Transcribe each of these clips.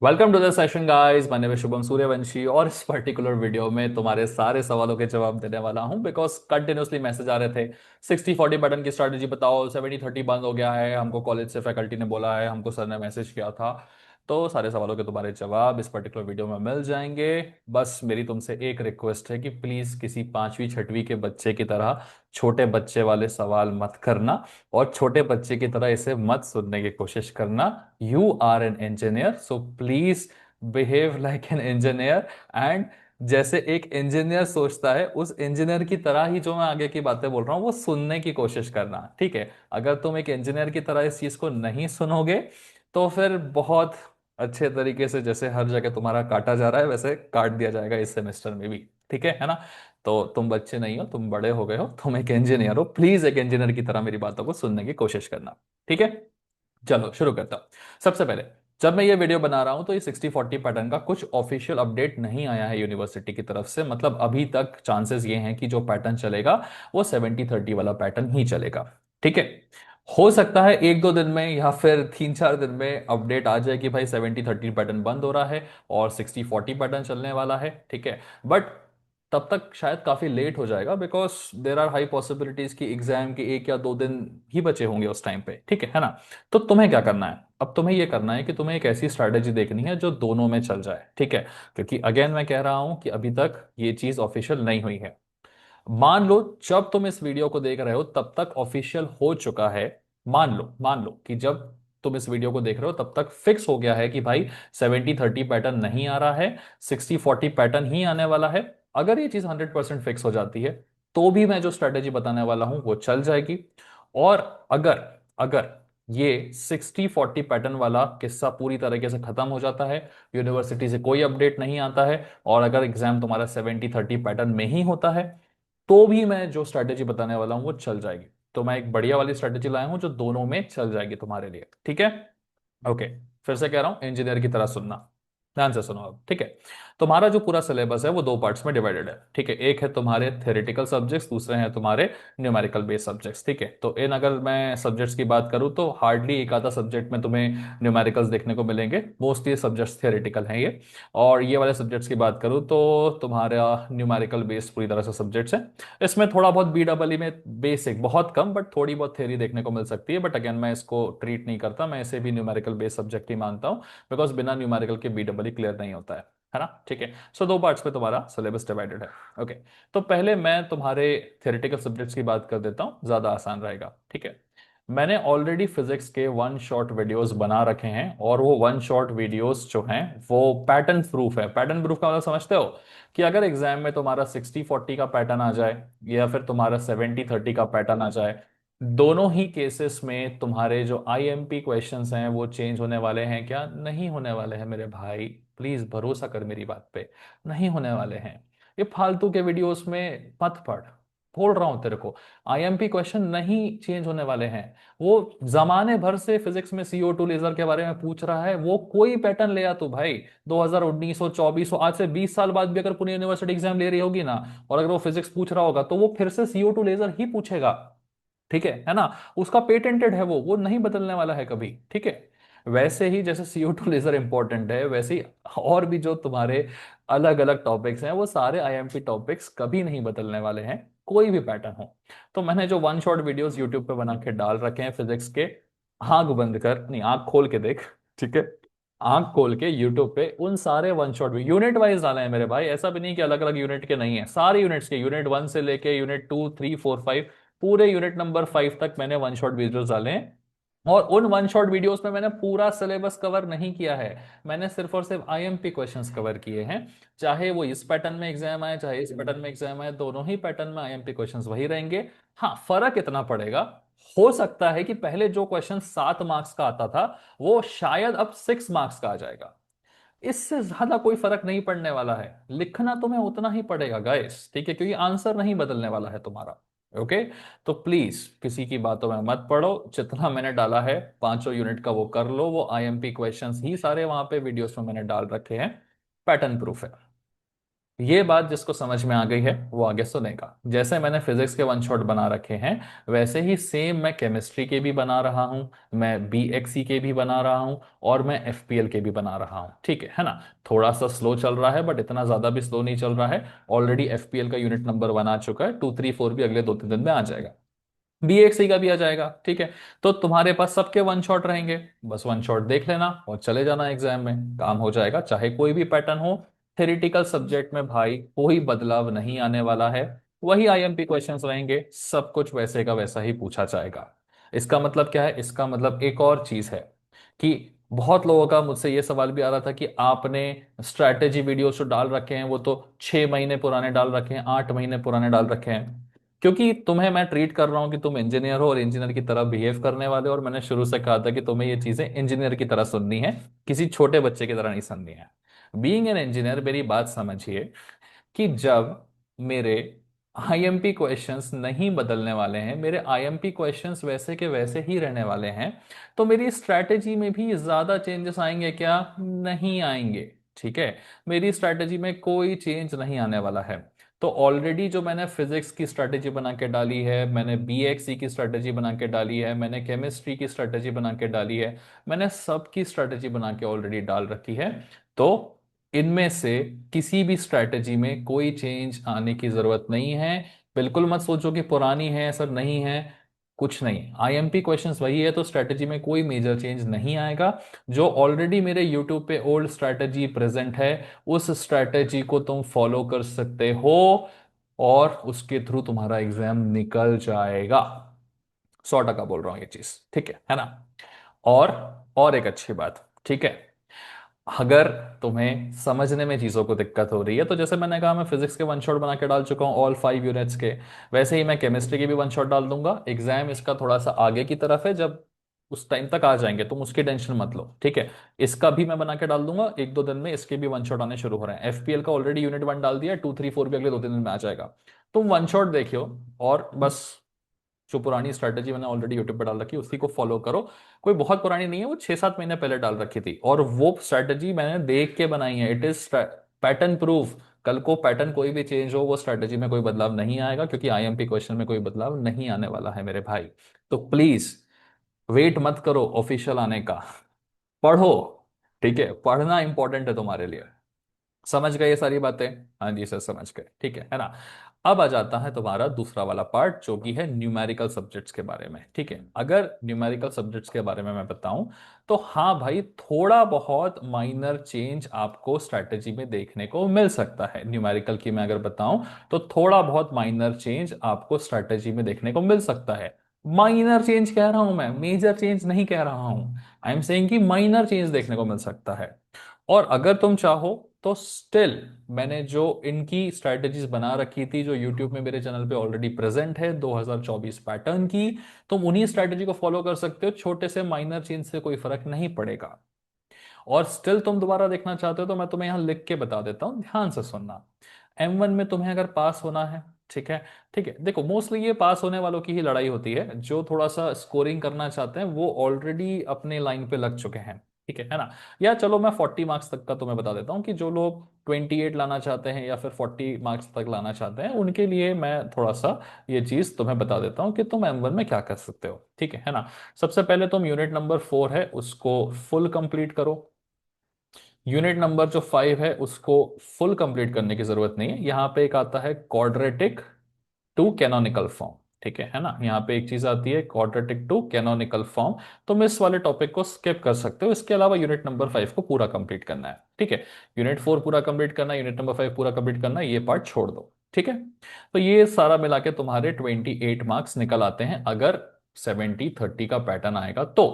Welcome to the session guys, my name is Shubham Suryavanshi और इस particular video में तुम्हारे सारे सवालों के जवाब देने वाला हूं बिकॉज कंटिन्यूअसली मैसेज आ रहे थे। 60-40 पैटर्न की स्ट्रैटेजी बताओ, 70-30 बंद हो गया है, हमको कॉलेज से फैकल्टी ने बोला है, हमको सर ने मैसेज किया था। तो सारे सवालों के तुम्हारे जवाब इस पर्टिकुलर वीडियो में मिल जाएंगे। बस मेरी तुमसे एक रिक्वेस्ट है कि प्लीज किसी पांचवी छठवीं के बच्चे की तरह छोटे बच्चे वाले सवाल मत करना और छोटे बच्चे की तरह इसे मत सुनने की कोशिश करना। You are an engineer, so please behave like an engineer. And जैसे एक इंजीनियर सोचता है उस इंजीनियर की तरह ही जो मैं आगे की बातें बोल रहा हूं वो सुनने की कोशिश करना, ठीक है। अगर तुम एक इंजीनियर की तरह इस चीज को नहीं सुनोगे तो फिर बहुत अच्छे तरीके से जैसे हर जगह तुम्हारा काटा जा रहा है वैसे काट दिया जाएगा इस सेमेस्टर में भी, ठीक है ना। तो तुम बच्चे नहीं हो, तुम बड़े हो गए हो, तुम एक इंजीनियर हो, प्लीज एक इंजीनियर की तरह मेरी बातों को सुनने की कोशिश करना, ठीक है। चलो शुरू करता हूं। सबसे पहले, जब मैं ये वीडियो बना रहा हूं तो ये 60-40 पैटर्न का कुछ ऑफिशियल अपडेट नहीं आया है यूनिवर्सिटी की तरफ से। मतलब अभी तक चांसेस ये हैं कि जो पैटर्न चलेगा वो 70-30 वाला पैटर्न ही चलेगा, ठीक है। हो सकता है एक दो दिन में या फिर 3-4 दिन में अपडेट आ जाए कि भाई 70-30 पैटर्न बंद हो रहा है और 60-40 पैटर्न चलने वाला है, ठीक है। बट तब तक शायद काफी लेट हो जाएगा because there are high possibilities कि एग्जाम के 1 या 2 दिन ही बचे होंगे उस टाइम पे, ठीक है ना। तो तुम्हें क्या करना है, अब तुम्हें यह करना है कि तुम्हें एक ऐसी स्ट्रैटेजी देखनी है जो दोनों में चल जाए, ठीक है। क्योंकि अगेन मैं कह रहा हूं कि अभी तक ये चीज ऑफिशियल नहीं हुई है। मान लो जब तुम इस वीडियो को देख रहे हो तब तक ऑफिशियल हो चुका है। मान लो कि जब तुम इस वीडियो को देख रहे हो तब तक फिक्स हो गया है कि भाई 70-30 पैटर्न नहीं आ रहा है, 60-40 पैटर्न ही आने वाला है। अगर ये चीज 100% फिक्स हो जाती है तो भी मैं जो स्ट्रेटेजी बताने वाला हूं वो चल जाएगी। और अगर अगर ये 60-40 पैटर्न वाला किस्सा पूरी तरीके से खत्म हो जाता है, यूनिवर्सिटी से कोई अपडेट नहीं आता है, और अगर एग्जाम तुम्हारा 70-30 पैटर्न में ही होता है तो भी मैं जो स्ट्रैटेजी बताने वाला हूं वो चल जाएगी। तो मैं एक बढ़िया वाली स्ट्रैटेजी लाया हूं जो दोनों में चल जाएगी तुम्हारे लिए, ठीक है। ओके, फिर से कह रहा हूं इंजीनियर की तरह सुनना, ध्यान से सुनो अब, ठीक है। तुम्हारा जो पूरा सिलेबस है वो दो पार्ट्स में डिवाइडेड है, ठीक है। एक है तुम्हारे थ्योरेटिकल सब्जेक्ट्स, दूसरे हैं तुम्हारे न्यूमेरिकल बेस्ड सब्जेक्ट्स, ठीक है। तो इन अगर मैं सब्जेक्ट्स की बात करूं तो हार्डली एक आधा सब्जेक्ट में तुम्हें न्यूमेरिकल्स देखने को मिलेंगे, मोस्टली सब्जेक्ट्स थ्योरेटिकल हैं ये। और ये वाले सब्जेक्ट्स की बात करूं तो तुम्हारा न्यूमेरिकल बेस्ड पूरी तरह से सब्जेक्ट्स हैं। इसमें थोड़ा बहुत बी डबल में बेसिक, बहुत कम बट थोड़ी बहुत थ्योरी देखने को मिल सकती है, बट अगेन मैं इसको ट्रीट नहीं करता, मैं इसे भी न्यूमेरिकल बेस्ड सब्जेक्ट ही मानता हूं बिकॉज बिना न्यूमेरिकल के बी डबल क्लियर नहीं होता है ना, ठीक है। सो दो पार्ट्स में तुम्हारा सिलेबस डिवाइडेड है। ओके, तो पहले मैं तुम्हारे थ्योरेटिकल सब्जेक्ट्स की बात कर देता हूं, ज्यादा आसान रहेगा, ठीक है। मैंने ऑलरेडी फिजिक्स के वन शॉट वीडियोस बना रखे हैं और वो वन शॉट वीडियोस जो हैं वो पैटर्न प्रूफ है। पैटर्न प्रूफ का मतलब समझते हो कि अगर एग्जाम में तुम्हारा 60-40 का पैटर्न आ जाए या फिर तुम्हारा 70-30 का पैटर्न आ जाए, दोनों ही केसेस में तुम्हारे जो आईएमपी क्वेश्चंस हैं वो चेंज होने वाले हैं क्या? नहीं होने वाले हैं मेरे भाई, प्लीज भरोसा कर मेरी बात पे, नहीं होने वाले हैं। ये फालतू के वीडियोस में मत पढ़, बोल रहा हूं तेरे को। आईएमपी क्वेश्चन नहीं चेंज होने वाले हैं। वो जमाने भर से फिजिक्स में CO2 लेजर के बारे में पूछ रहा है, वो कोई पैटर्न ले आ तू भाई, 2019 हो, 24 हो, आज से 20 साल बाद भी अगर पुणे यूनिवर्सिटी एग्जाम ले रही होगी ना, और अगर वो फिजिक्स पूछ रहा होगा तो वो फिर से CO2 लेजर ही पूछेगा, ठीक है ना। उसका पेटेंटेड है, वो नहीं बदलने वाला है कभी, ठीक है। वैसे ही जैसे CO2 लेजर इंपॉर्टेंट है, वैसे ही और भी जो तुम्हारे अलग अलग टॉपिक्स हैं वो सारे आईएमपी टॉपिक्स कभी नहीं बदलने वाले हैं, कोई भी पैटर्न हो। तो मैंने जो वन शॉट वीडियोस यूट्यूब पे बना के डाल रखे हैं फिजिक्स के, आंख बंद कर, नहीं आंख खोल के देख, ठीक है। आंख खोल के यूट्यूब पे उन सारे वन शॉट यूनिट वाइज डाले हैं मेरे भाई, ऐसा भी नहीं कि अलग अलग यूनिट के नहीं है, सारे यूनिट्स के, यूनिट 1 से लेके यूनिट 2, 3, 4, 5, पूरे यूनिट नंबर 5 तक मैंने वन शॉट वीडियोस डाले हैं। और उन वन शॉट वीडियोस में मैंने पूरा सिलेबस कवर नहीं किया है, मैंने सिर्फ और सिर्फ आईएमपी क्वेश्चंस कवर किए हैं। चाहे वो इस पैटर्न में एग्जाम आए चाहे इस पैटर्न में एग्जाम आए, दोनों ही पैटर्न में आईएमपी क्वेश्चंस वही रहेंगे। हाँ, फर्क इतना पड़ेगा, हो सकता है कि पहले जो क्वेश्चन 7 मार्क्स का आता था वो शायद अब 6 मार्क्स का आ जाएगा। इससे ज्यादा कोई फर्क नहीं पड़ने वाला है, लिखना तुम्हें उतना ही पड़ेगा गाइस, ठीक है, क्योंकि आंसर नहीं बदलने वाला है तुम्हारा। ओके, तो प्लीज किसी की बातों में मत पड़ो, जितना मैंने डाला है पांचों यूनिट का वो कर लो, वो आईएमपी क्वेश्चंस ही सारे वहां पे वीडियोस में मैंने डाल रखे हैं, पैटर्न प्रूफ है। ये बात जिसको समझ में आ गई है वो आगे सुनेगा। जैसे मैंने फिजिक्स के वन शॉट बना रखे हैं, वैसे ही सेम मैं केमिस्ट्री के भी बना रहा हूं, मैं बीएक्सी के भी बना रहा हूं, और मैं एफपीएल के भी बना रहा हूं। ठीक है ना? थोड़ा सा स्लो चल रहा है, बट इतना ज्यादा भी स्लो नहीं चल रहा है। ऑलरेडी एफपीएल का यूनिट नंबर 1 आ चुका है, 2 3 4 भी अगले 2 3 दिन में आ जाएगा, बीएक्सी का भी आ जाएगा। ठीक है? तो तुम्हारे पास सबके वन शॉट रहेंगे, बस वन शॉट देख लेना और चले जाना एग्जाम में, काम हो जाएगा। चाहे कोई भी पैटर्न हो, थेरिटिकल सब्जेक्ट में भाई कोई बदलाव नहीं आने वाला है। वही आईएमपी क्वेश्चंस रहेंगे, सब कुछ वैसे का वैसा ही पूछा जाएगा। इसका मतलब क्या है? इसका मतलब एक और चीज है कि बहुत लोगों का मुझसे ये सवाल भी आ रहा था कि आपने स्ट्रैटेजी वीडियोस जो डाल रखे हैं वो तो 6 महीने पुराने डाल रखे हैं, 8 महीने पुराने डाल रखे हैं। क्योंकि तुम्हें मैं ट्रीट कर रहा हूं कि तुम इंजीनियर हो और इंजीनियर की तरह बिहेव करने वाले हो, और मैंने शुरू से कहा था कि तुम्हें ये चीजें इंजीनियर की तरह सुननी है, किसी छोटे बच्चे की तरह नहीं सुननी है। बीइंग एन इंजीनियर, मेरी बात समझिए कि जब मेरे आईएमपी क्वेश्चंस नहीं बदलने वाले हैं, मेरे आईएमपी क्वेश्चंस वैसे के वैसे ही रहने वाले हैं, तो मेरी स्ट्रैटेजी में भी ज्यादा चेंजेस आएंगे क्या? नहीं आएंगे। ठीक है? मेरी स्ट्रैटेजी में कोई चेंज नहीं आने वाला है। तो ऑलरेडी जो मैंने फिजिक्स की स्ट्रैटेजी बना के डाली है, मैंने बीएक्सी की स्ट्रैटेजी बना के डाली है, मैंने केमिस्ट्री की स्ट्रैटेजी बना के डाली है, मैंने सबकी स्ट्रैटेजी बना के ऑलरेडी डाल रखी है। तो इनमें से किसी भी स्ट्रैटेजी में कोई चेंज आने की जरूरत नहीं है। बिल्कुल मत सोचो कि पुरानी है, सर नहीं है, कुछ नहीं। आईएमपी क्वेश्चंस वही है, तो स्ट्रैटेजी में कोई मेजर चेंज नहीं आएगा। जो ऑलरेडी मेरे यूट्यूब पे ओल्ड स्ट्रैटेजी प्रेजेंट है, उस स्ट्रैटेजी को तुम फॉलो कर सकते हो, और उसके थ्रू तुम्हारा एग्जाम निकल जाएगा। 100% बोल रहा हूं ये चीज, ठीक है ना? और और एक अच्छी बात, ठीक है, अगर तुम्हें समझने में चीजों को दिक्कत हो रही है, तो जैसे मैंने कहा मैं फिजिक्स के वन शॉट बना के डाल चुका हूँ ऑल 5 यूनिट्स के, वैसे ही मैं केमिस्ट्री के भी वन शॉट डाल दूंगा। एग्जाम इसका थोड़ा सा आगे की तरफ है, जब उस टाइम तक आ जाएंगे तुम उसकी टेंशन मत लो। ठीक है? इसका भी मैं बना के डाल दूंगा, 1 2 दिन में इसके भी वन शॉट आने शुरू हो रहे हैं। एफपीएल का ऑलरेडी यूनिट 1 डाल दिया, 2 3 4 भी अगले 2 3 दिन में आ जाएगा। तुम वन शॉट देखियो, और बस जो पुरानी स्ट्रैटेजी मैंने ऑलरेडी यूट्यूब पे डाल रखी है उसी को फॉलो करो। कोई बहुत पुरानी नहीं है, वो 6 7 महीने पहले डाल रखी थी, और वो स्ट्रैटेजी मैंने देख के बनाई है। It is pattern proof. कल को पैटर्न कोई भी चेंज हो, वो स्ट्रैटेजी में कोई बदलाव नहीं आएगा, क्योंकि आईएमपी क्वेश्चन में कोई बदलाव नहीं आने वाला है मेरे भाई। तो प्लीज वेट मत करो ऑफिशियल आने का, पढ़ो। ठीक है? पढ़ना इंपॉर्टेंट है तुम्हारे लिए। समझ गए ये सारी बातें? हाँ जी सर, समझ गए। ठीक है ना? अब आ जाता है तुम्हारा दूसरा वाला पार्ट, जो कि है न्यूमेरिकल सब्जेक्ट्स के बारे में। ठीक है? अगर न्यूमेरिकल सब्जेक्ट्स के बारे में मैं बताऊं, तो हाँ भाई, थोड़ा बहुत माइनर चेंज आपको स्ट्रैटेजी में देखने को मिल सकता है। न्यूमेरिकल की मैं अगर बताऊं, तो थोड़ा बहुत माइनर चेंज आपको स्ट्रैटेजी में देखने को मिल सकता है। माइनर चेंज कह रहा हूं मैं, मेजर चेंज नहीं कह रहा हूं। आई एम सेइंग कि माइनर चेंज देखने को मिल सकता है। और अगर तुम चाहो तो स्टिल, मैंने जो इनकी स्ट्रैटेजीज बना रखी थी, जो यूट्यूब में मेरे चैनल पे ऑलरेडी प्रेजेंट है 2024 पैटर्न की, तुम उन्हीं स्ट्रैटेजी को फॉलो कर सकते हो। छोटे से माइनर चेंज से कोई फर्क नहीं पड़ेगा। और स्टिल तुम दोबारा देखना चाहते हो, तो मैं तुम्हें यहां लिख के बता देता हूं, ध्यान से सुनना। M1 में तुम्हें अगर पास होना है, ठीक है, ठीक है, देखो मोस्टली ये पास होने वालों की ही लड़ाई होती है। जो थोड़ा सा स्कोरिंग करना चाहते हैं वो ऑलरेडी अपने लाइन पे लग चुके हैं। ठीक है ना? या चलो मैं 40 मार्क्स तक का तुम्हें बता देता हूँ, कि जो लोग 28 लाना चाहते हैं या फिर 40 मार्क्स तक लाना चाहते हैं, उनके लिए मैं थोड़ा सा ये चीज तुम्हें बता देता हूँ कि तुम M1 में क्या कर सकते हो। ठीक है ना? सबसे पहले तुम यूनिट नंबर 4 है उसको फुल कंप्लीट करो। यूनिट नंबर जो 5 है उसको फुल कंप्लीट करने की जरूरत नहीं है। यहाँ पे एक आता है क्वाड्रेटिक टू कैनोनिकल फॉर्म। ठीक है ना? यहाँ पे एक चीज आती है क्वाड्रेटिक टू कैनोनिकल फॉर्म। तुम इस वाले टॉपिक को स्किप कर सकते हो, इसके अलावा यूनिट नंबर 5 को पूरा कंप्लीट करना है। ठीक है? यूनिट 4 पूरा कंप्लीट करना है, यूनिट नंबर 5 पूरा कंप्लीट करना है, ये पार्ट छोड़ दो। ठीक है? तो ये सारा मिला के तुम्हारे 28 मार्क्स निकल आते हैं, अगर 70 30 का पैटर्न आएगा तो।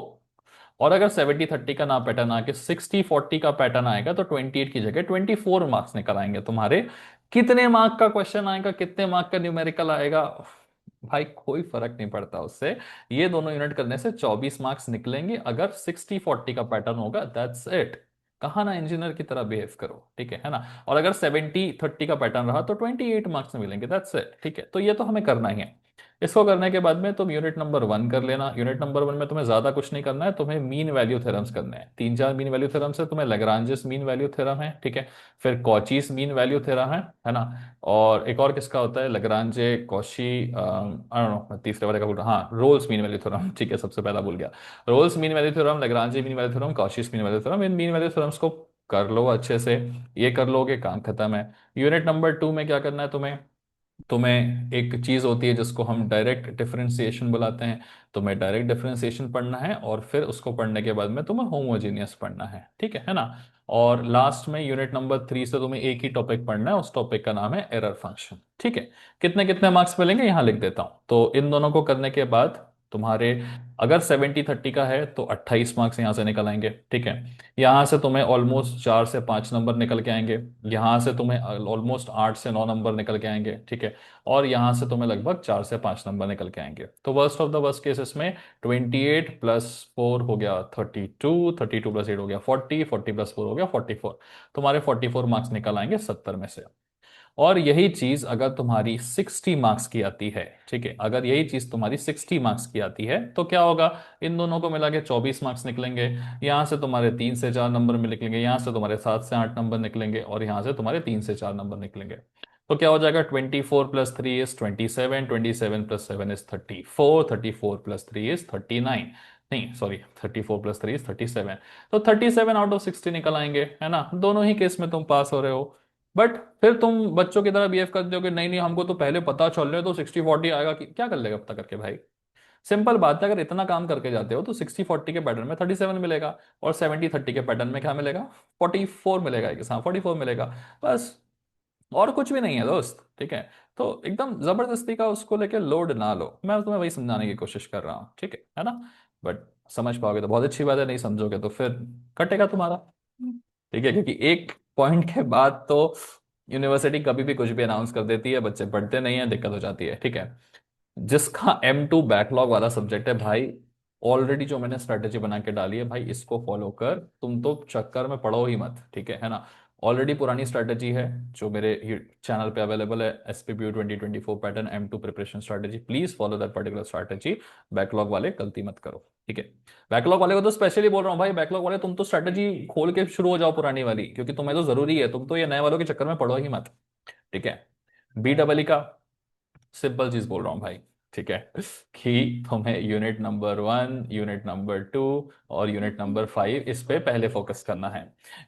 और अगर 70 30 का ना पैटर्न आके 60 40 का पैटर्न आएगा, तो 28 की जगह 24 मार्क्स निकल आएंगे तुम्हारे। कितने मार्क का क्वेश्चन आएगा, कितने मार्क का न्यूमेरिकल आएगा, भाई कोई फर्क नहीं पड़ता उससे। ये दोनों यूनिट करने से 24 मार्क्स निकलेंगे, अगर 60 40 का पैटर्न होगा, दैट्स इट। कहा ना इंजीनियर की तरह बिहेव करो। ठीक है ना? और अगर 70 30 का पैटर्न रहा, तो 28 मार्क्स मिलेंगे, दैट्स इट। ठीक है? तो ये तो हमें करना ही है। इसको करने के बाद में तुम यूनिट नंबर 1 कर लेना। यूनिट नंबर 1 में तुम्हें ज्यादा कुछ नहीं करना है, तुम्हें मीन वैल्यू थ्योरम्स करने हैं। तीन चार मीन वैल्यू थ्योरम्स है, तुम्हें लैग्रांजेस मीन वैल्यू थ्योरम है, ठीक है। फिर कॉचीज मीन वैल्यू थ्योरम है ना। और एक और किसका होता है, लैग्रांजे, कॉची, आई डोंट नो, तीसरे वाले का बोल रहा, हाँ, रोल्स मीन वैल्यू थ्योरम, ठीक है, सबसे पहला भूल गया। Rolle's mean value theorem, Lagrange mean value theorem, Cauchy's mean value theorem, इन मीन वैल्यू थ्योरम्स को कर लो अच्छे से। ये कर लोगे, काम खत्म है। यूनिट नंबर 2 में क्या करना है तुम्हें, तुम्हें एक चीज होती है जिसको हम डायरेक्ट डिफरेंशिएशन बुलाते हैं। तुम्हें डायरेक्ट डिफरेंशिएशन पढ़ना है, और फिर उसको पढ़ने के बाद में तुम्हें होमोजेनियस पढ़ना है, है ना। और लास्ट में यूनिट नंबर 3 से तुम्हें एक ही टॉपिक पढ़ना है, उस टॉपिक का नाम है एरर फंक्शन, ठीक है। कितने कितने मार्क्स मिलेंगे यहाँ लिख देता हूं। तो इन दोनों को करने के बाद तुम्हारे, अगर 70-30 का है तो 28 मार्क्स यहाँ से निकल आएंगे, ठीक है। यहाँ से तुम्हें ऑलमोस्ट 4 से 5 नंबर निकल के आएंगे। यहाँ से तुम्हें ऑलमोस्ट 8 से 9 नंबर निकल के आएंगे, ठीक है। और यहाँ से तुम्हें लगभग 4 से 5 नंबर निकल के आएंगे। तो worst of the worst cases में 28 + 4 हो गया 32, 32 + 8 हो गया 40, 40 + 4 हो गया 44। तुम्हारे 44 मार्क्स निकल आएंगे 70 में से। और यही चीज अगर तुम्हारी 60 मार्क्स की आती है, ठीक है, अगर यही चीज तुम्हारी 60 मार्क्स की आती है तो क्या होगा, इन दोनों को मिला के 24 मार्क्स निकलेंगे। यहाँ से तुम्हारे 3 से 4 नंबर में निकलेंगे, यहाँ से तुम्हारे 7 से 8 नंबर निकलेंगे, और यहाँ से तुम्हारे 3 से 4 नंबर निकलेंगे। तो क्या हो जाएगा, 24 + 3 = 27, 27 + 7 = 34, 34 + 3 = 39, नहीं सॉरी, 34 + 3 = 37। तो 37 आउट ऑफ 60 निकल आएंगे, है ना। दोनों ही केस में तुम पास हो रहे हो। बट फिर तुम बच्चों की तरह बिहेव करते हो कि नहीं नहीं, हमको तो पहले पता चल रहा है, तो 60-40 आएगा, कि क्या कर लेगा पता करके भाई। सिंपल बात है, अगर इतना काम करके जाते हो तो 60-40 के पैटर्न में 37 मिलेगा, और 70-30 के पैटर्न में क्या मिलेगा, 44 मिलेगा, एक हाँ 44 मिलेगा, बस। और कुछ भी नहीं है दोस्त, ठीक है। तो एकदम जबरदस्ती का उसको लेके लोड ना लो, मैं तुम्हें वही समझाने की कोशिश कर रहा हूँ, ठीक है ना। बट समझ पाओगे तो बहुत अच्छी बात है, नहीं समझोगे तो फिर कटेगा तुम्हारा, ठीक है। क्योंकि एक पॉइंट के बाद तो यूनिवर्सिटी कभी भी कुछ भी अनाउंस कर देती है, बच्चे पढ़ते नहीं है, दिक्कत हो जाती है, ठीक है। जिसका M2 बैकलॉग वाला सब्जेक्ट है भाई, ऑलरेडी जो मैंने स्ट्रेटेजी बना के डाली है भाई, इसको फॉलो कर, तुम तो चक्कर में पड़ो ही मत, ठीक है ना। ऑलरेडी पुरानी स्ट्रेटेजी है जो मेरे चैनल पे अवेलेबल है, SPPU 2024 pattern M2 preparation strategy, please follow that particular strategy. Backlog वाले गलती मत करो, ठीक है। बैकलॉग वाले को तो स्पेशली बोल रहा हूँ भाई, बैकलॉग वाले तुम तो स्ट्रेटेजी खोल के शुरू हो जाओ पुरानी वाली, क्योंकि तुम्हें तो जरूरी है, तुम तो ये नए वालों के चक्कर में पड़ो ही मत, ठीक है। BEE का सिंपल चीज बोल रहा हूँ भाई, ठीक है, कि तुम्हें यूनिट नंबर 1, यूनिट नंबर 2 और यूनिट नंबर 5 इस पे पहले फोकस करना है।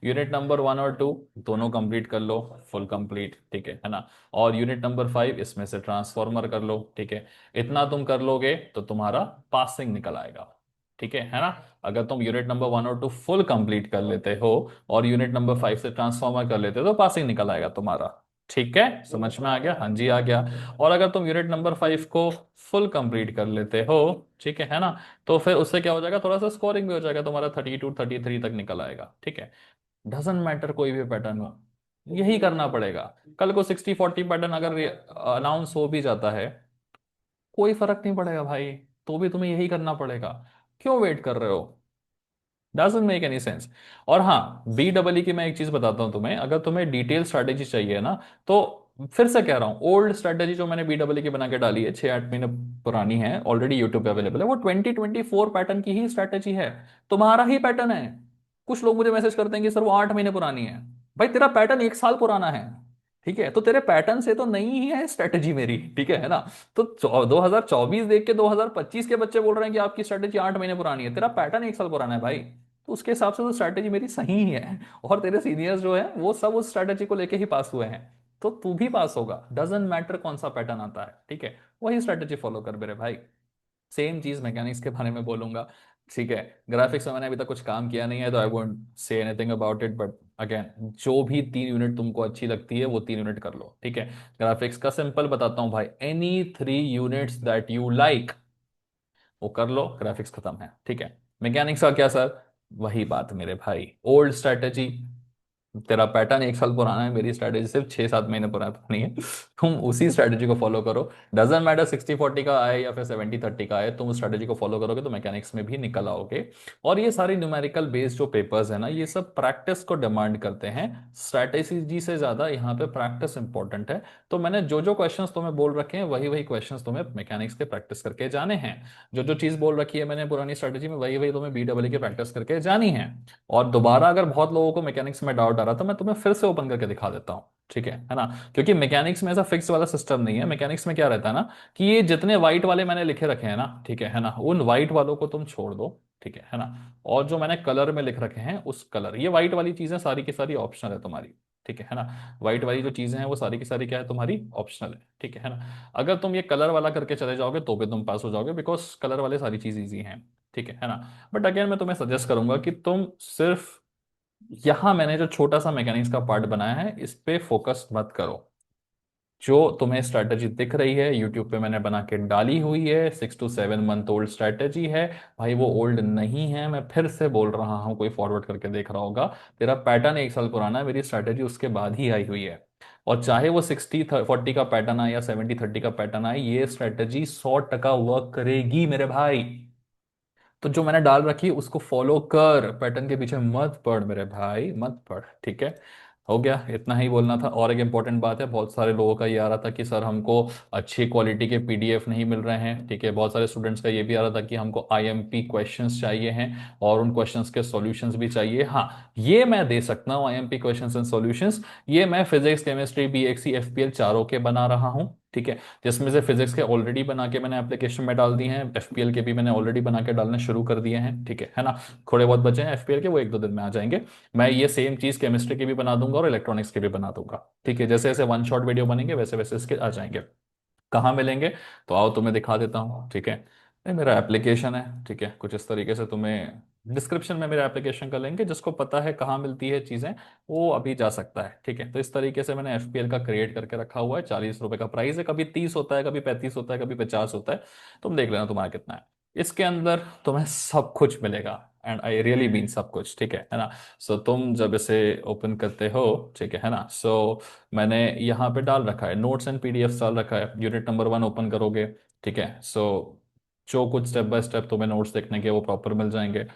यूनिट नंबर 1 और 2 दोनों कंप्लीट कर लो, फुल कंप्लीट, ठीक है ना। और यूनिट नंबर 5 इसमें से ट्रांसफॉर्मर कर लो, ठीक है। इतना तुम कर लोगे तो तुम्हारा पासिंग निकल आएगा, ठीक है ना। अगर तुम यूनिट नंबर 1 और 2 फुल कंप्लीट कर लेते हो, और यूनिट नंबर 5 से ट्रांसफॉर्मर कर लेते हो, तो पासिंग निकल आएगा तुम्हारा, ठीक है। समझ में आ गया, हाँ जी आ गया। और अगर तुम यूनिट नंबर 5 को फुल कंप्लीट कर लेते हो, ठीक है ना, तो फिर उससे क्या हो जाएगा, थोड़ा सा स्कोरिंग भी हो जाएगा तुम्हारा, 32-33 तक निकल आएगा, ठीक है। डजेंट मैटर कोई भी पैटर्न हो, यही करना पड़ेगा। कल को 60-40 पैटर्न अगर अनाउंस हो भी जाता है, कोई फर्क नहीं पड़ेगा भाई, तो भी तुम्हें यही करना पड़ेगा। क्यों वेट कर रहे हो, डजंट मेक एनी सेंस। और हाँ, BEE की मैं एक चीज बताता हूँ तुम्हें, अगर तुम्हें डिटेल स्ट्रैटेजी चाहिए ना, तो फिर से कह रहा हूँ, ओल्ड स्ट्रैटेजी जो मैंने BEE की बना के डाली है, 6-8 महीने पुरानी है, ऑलरेडी यूट्यूब पे अवेलेबल है, वो 2024 पैटर्न की ही स्ट्रैटेजी है, तुम्हारा ही पैटर्न है। कुछ लोग मुझे मैसेज करते हैं कि सर वो 8 महीने पुरानी है। भाई तेरा पैटर्न 1 साल पुराना है, ठीक है, तो तेरे पैटर्न से तो नहीं ही है स्ट्रेटेजी मेरी, ठीक है ना। तो 2024 देख के 2025 के बच्चे बोल रहे हैं कि आपकी स्ट्रेटेजी 8 महीने पुरानी है, तेरा पैटर्न 1 साल पुराना है भाई, तो उसके हिसाब से तो स्ट्रैटेजी मेरी सही ही है। और तेरे सीनियर्स जो है वो सब उस स्ट्रैटेजी को लेके ही पास हुए हैं, तो तू भी पास होगा, डजेंट मैटर कौन सा पैटर्न आता है, ठीक है। वही स्ट्रैटेजी फॉलो कर मेरे भाई। सेम चीज मैकेनिक्स के बारे में बोलूंगा, ठीक है। ग्राफिक्स में मैंने अभी तक कुछ काम किया नहीं है, तो I won't say anything about it, but again, जो भी 3 यूनिट तुमको अच्छी लगती है वो 3 यूनिट कर लो, ठीक है। ग्राफिक्स का सिंपल बताता हूँ भाई, any 3 units that you like वो कर लो, ग्राफिक्स खत्म है, ठीक है। मैकेनिक्स का क्या सर, वही बात मेरे भाई, ओल्ड स्ट्रैटेजी, तेरा पैटर्न 1 साल पुराना है, मेरी स्ट्रैटेजी सिर्फ 6-7 महीने पुरानी है, तुम उसी स्ट्रेटेजी को फॉलो करो। डजेंट मैटर 60-40 का आए या फिर 70-30 का आए, तुम उस स्ट्रेटेजी को फॉलो करोगे तो मैकेनिक्स में भी निकल आओगे। और ये सारी न्यूमेरिकल बेस्ड जो पेपर्स है ना, ये सब प्रैक्टिस को डिमांड करते हैं, स्ट्रेटेजी से ज्यादा यहाँ पे प्रैक्टिस इंपॉर्टेंट है। तो मैंने जो जो क्वेश्चंस तुम्हें बोल रखे हैं वही वही क्वेश्चंस तुम्हें मैकेनिक्स के प्रैक्टिस करके जाने हैं। जो जो चीज बोल रखी है मैंने पुरानी स्ट्रेटेजी में, वही वही तुम्हें BEE की प्रैक्टिस करके जानी है। और दोबारा अगर बहुत लोगों को मैकेनिक्स में डाउट आ रहा तो मैं तुम्हें फिर से ओपन करके दिखा देता हूँ, ठीक है ना। क्योंकि मैकेनिक्स में ऐसा फिक्स वाला सिस्टम नहीं है। मैकेनिक्स में क्या रहता है ना, कि ये जितने वाइट वाले मैंने लिखे रखे हैं ना, ठीक है ना, उन वाइट वालों को तुम छोड़ दो, ठीक है ना। और जो मैंने कलर में लिख रखे हैं उस कलर, ये वाइट वाली चीजें सारी की सारी ऑप्शनल है तुम्हारी, ठीक है ना। व्हाइट वाली जो चीजें हैं वो सारी की सारी क्या है, तुम्हारी ऑप्शनल है, ठीक है ना। अगर तुम ये कलर वाला करके चले जाओगे तो भी तुम पास हो जाओगे, बिकॉज कलर वाले सारी चीज इजी हैं, ठीक है ना। बट अगेन मैं तुम्हें सजेस्ट करूंगा कि तुम सिर्फ यहां मैंने जो छोटा सा मैकेनिक्स का पार्ट बनाया है इस पे फोकस मत करो। जो तुम्हें स्ट्रैटेजी दिख रही है यूट्यूब पे मैंने बना के डाली हुई है, 6 to 7 month ओल्ड स्ट्रैटेजी है। भाई वो ओल्ड नहीं है, मैं फिर से बोल रहा हूं, कोई फॉरवर्ड करके देख रहा होगा। तेरा पैटर्न 1 साल पुराना है, मेरी स्ट्रैटेजी उसके बाद ही आई हुई है। और चाहे वो 60-40 का पैटर्न आए या 70-30 का पैटर्न आए, ये स्ट्रैटेजी 100% वर्क करेगी मेरे भाई। तो जो मैंने डाल रखी है उसको फॉलो कर, पैटर्न के पीछे मत पड़ मेरे भाई, मत पड़, ठीक है। हो गया, इतना ही बोलना था। और एक इंपॉर्टेंट बात है, बहुत सारे लोगों का ये आ रहा था कि सर हमको अच्छी क्वालिटी के PDF नहीं मिल रहे हैं, ठीक है। बहुत सारे स्टूडेंट्स का ये भी आ रहा था कि हमको IMP क्वेश्चंस चाहिए हैं और उन क्वेश्चंस के सॉल्यूशंस भी चाहिए। हाँ, ये मैं दे सकता हूँ IMP क्वेश्चंस एंड सॉल्यूशंस। ये मैं फिजिक्स, केमिस्ट्री, BXC, FPL चारों के बना रहा हूँ, ठीक है। जिसमें से फिजिक्स के ऑलरेडी बना के मैंने एप्लीकेशन में डाल दी हैं, FPL के भी मैंने ऑलरेडी बना के डालने शुरू कर दिए हैं, ठीक है ना। थोड़े बहुत बचे हैं FPL के, वो 1-2 दिन में आ जाएंगे। मैं ये सेम चीज केमिस्ट्री की भी बना दूंगा और इलेक्ट्रॉनिक्स की भी बना दूंगा, ठीक है। जैसे जैसे वन शॉट वीडियो बनेंगे वैसे वैसे इसके आ जाएंगे। कहाँ मिलेंगे, तो आओ तुम्हें दिखा देता हूँ, ठीक है। ये मेरा एप्लीकेशन है, ठीक है। कुछ इस तरीके से तुम्हें डिस्क्रिप्शन में मेरा एप्लीकेशन का लिंक है, जिसको पता है कहाँ मिलती है चीज़ें वो अभी जा सकता है, ठीक है। तो इस तरीके से मैंने FPL का क्रिएट करके रखा हुआ है। 40 रुपए का प्राइस है, कभी 30 होता है, कभी 35 होता है, कभी 50 होता है। तुम देख लेना तुम्हारा कितना है। इसके अंदर तुम्हें सब कुछ मिलेगा, एंड आई रियली मीन सब कुछ, ठीक है ना। सो तुम जब इसे ओपन करते हो, ठीक है ना, सो मैंने यहाँ पे डाल रखा है नोट्स एंड PDF डाल रखा है। यूनिट नंबर 1 ओपन करोगे, ठीक है। सो जो कुछ स्टेप बाय स्टेप तुम्हें नोट्स देखने के वो प्रॉपर मिल जाएंगे।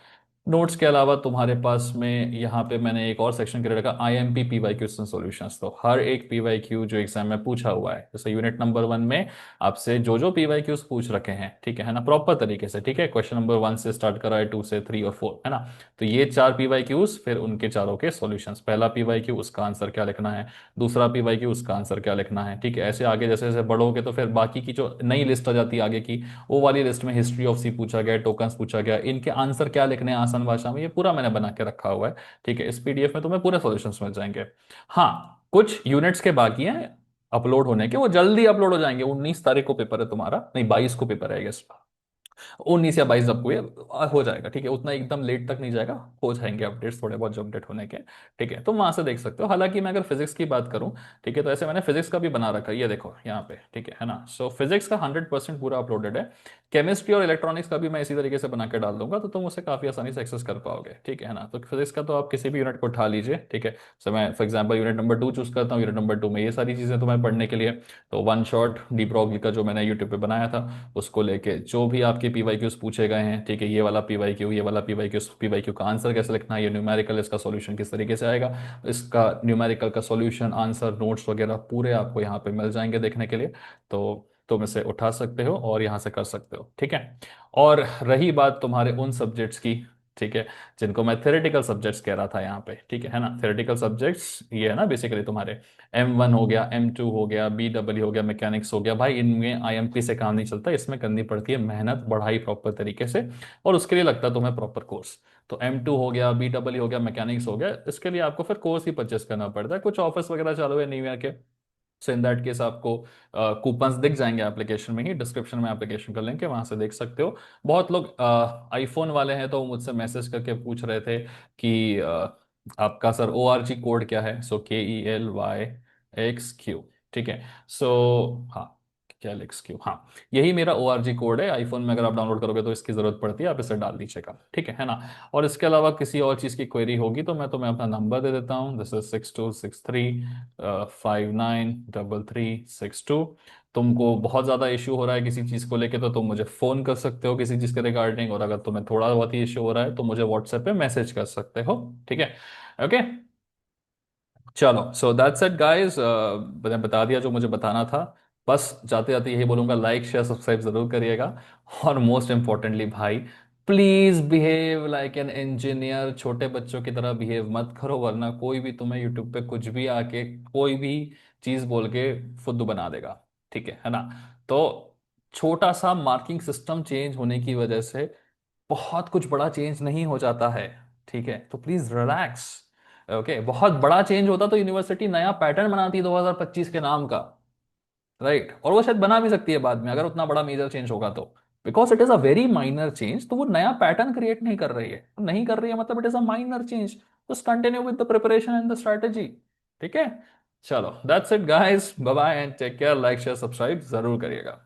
नोट्स के अलावा तुम्हारे पास में यहाँ पे मैंने एक और सेक्शन क्रिएट रखा, IMP PY क्वेश्चन सॉल्यूशंस। तो हर एक PYQ जो एग्जाम में पूछा हुआ है, जैसे यूनिट नंबर 1 में आपसे जो जो PYQs पूछ रखे हैं, ठीक है ना, प्रॉपर तरीके से, ठीक है। क्वेश्चन नंबर 1 से स्टार्ट करा है, 2 से 3 और 4, है ना। तो ये 4 PYQs, फिर उनके चारों के सॉल्यूशंस। पहला PYQ उसका आंसर क्या लिखना है, दूसरा PYQ उसका आंसर क्या लिखना है, ठीक है। ऐसे आगे जैसे जैसे बढ़ोगे तो फिर बाकी की जो नई लिस्ट आ जाती है आगे की, वो वाली लिस्ट में हिस्ट्री ऑफ सी पूछा गया, टोकन्स पूछा गया, इनके आंसर क्या लिखने हैं आसान भाषा में, ये पूरा मैंने बना के रखा हुआ है, ठीक है। इस PDF में तुम्हें पूरे सॉल्यूशंस मिल जाएंगे। हाँ, कुछ यूनिट्स के बाकी हैं अपलोड होने के, वो जल्दी अपलोड हो जाएंगे। 19 तारीख को पेपर है तुम्हारा, नहीं 22 को पेपर है, 19 या 22 आपको ये हो जाएगा, ठीक है। उतना एकदम लेट तक नहीं जाएगा, हो जाएंगे अपडेट्स थोड़े बहुत जो अपडेट होने के, ठीक है। तो वहां से देख सकते हो। हालांकि मैं अगर फिजिक्स की बात करूं, ठीक है, तो ऐसे मैंने फिजिक्स का भी बना रखा है, ये देखो यहाँ पे, ठीक है ना। सो फिजिक्स का 100% पूरा अपलोडेड है। केमिस्ट्री और इलेक्ट्रॉनिक्स का भी मैं इसी तरीके से बना के डाल दूंगा, तो तुम उसे काफी आसानी से एक्सेस कर पाओगे, ठीक है ना। तो फिजिक्स का तो आप किसी भी यूनिट को उठा लीजिए, ठीक है। सो मैं for example unit number 2 choose करता हूँ। यूनिट नंबर 2 में ये सारी चीजें तुम्हें पढ़ने के लिए, तो वन शॉट डी ब्रॉगली का जो मैंने यूट्यूब पे बनाया था, उसको लेके जो भी आपके PYQs पूछे गए हैं, ठीक है, ये वाला PYQ, ये वाला PYQ का आंसर कैसे लिखना है, ये न्यूमेरिकल इसका सॉल्यूशन किस तरीके से आएगा, इसका न्यूमेरिकल का सॉल्यूशन, आंसर, नोट्स वगैरह पूरे आपको यहाँ पे मिल जाएंगे देखने के लिए। तो तुम इसे उठा सकते हो और यहाँ से कर सकते हो, ठीक है। और रही बात तुम्हारे उन सब्जेक्ट्स की, ठीक है, जिनको मैं थ्योरेटिकल सब्जेक्ट्स कह रहा था यहाँ पे, ठीक है ना। थ्योरेटिकल सब्जेक्ट्स ये है ना बेसिकली तुम्हारे M1 हो गया, M2 हो गया, BW हो गया, मैकेनिक्स हो गया। भाई इनमें IMP से काम नहीं चलता, इसमें करनी पड़ती है मेहनत, पढ़ाई प्रॉपर तरीके से, और उसके लिए लगता है तुम्हें प्रॉपर कोर्स। तो M2 हो गया, BW हो गया, मैकेनिक्स हो गया, इसके लिए आपको फिर कोर्स ही परचेस करना पड़ता है। कुछ ऑफर्स वगैरह चालू है न्यू ईयर के, सो इन दैट केस आपको कूपन्स दिख जाएंगे एप्लीकेशन में ही, डिस्क्रिप्शन में एप्लीकेशन का लिंक है, वहां से देख सकते हो। बहुत लोग आईफोन वाले हैं तो वो मुझसे मैसेज करके पूछ रहे थे कि आपका सर ORG कोड क्या है। सो KELYXQ, ठीक है। सो हाँ, क्या लिक्स क्यू, हाँ, यही मेरा ORG कोड है। आईफोन में अगर आप डाउनलोड करोगे तो इसकी जरूरत पड़ती है, आप इसे डाल दीजिएगा, ठीक है ना। और इसके अलावा किसी और चीज़ की क्वेरी होगी तो मैं तुम्हें अपना नंबर दे देता हूँ। This is 6263 593362। तुमको बहुत ज़्यादा इशू हो रहा है किसी चीज़ को लेके तो तुम मुझे फ़ोन कर सकते हो किसी चीज़ के रिगार्डिंग, और अगर तुम्हें थोड़ा बहुत ही इशू हो रहा है तो मुझे व्हाट्सएप पे मैसेज कर सकते हो, ठीक है। ओके, चलो, सो दैट्स इट गाइस। मैंने बता दिया जो मुझे बताना था। बस जाते जाते यही बोलूंगा, लाइक शेयर सब्सक्राइब जरूर करिएगा। और मोस्ट इंपॉर्टेंटली भाई, please behave like an engineer. छोटे बच्चों की तरह बिहेव मत करो, वरना कोई भी तुम्हें यूट्यूब पे कुछ भी आके कोई भी चीज बोल के फुद्दू बना देगा, ठीक है ना। तो छोटा सा मार्किंग सिस्टम चेंज होने की वजह से बहुत कुछ बड़ा चेंज नहीं हो जाता है, ठीक है। तो प्लीज रिलैक्स। ओके, बहुत बड़ा चेंज होता तो यूनिवर्सिटी नया पैटर्न बनाती 2025 के नाम का, राइट। और वो शायद बना भी सकती है बाद में अगर उतना बड़ा मेजर चेंज होगा तो। Because it is a very minor change, तो वो नया पैटर्न क्रिएट नहीं कर रही है, नहीं कर रही है मतलब it is a minor change. Just continue with the preparation and the strategy, ठीक है। चलो, that's it guys, bye bye and take care. Like share subscribe जरूर करिएगा।